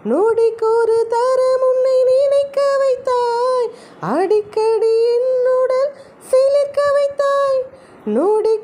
நொடிக்கொரு தரம் உன்னை நினைக்க வைத்தாய், அடிக்கடி என்னுடல் சிலிர்க்க வைத்தாய். நொடி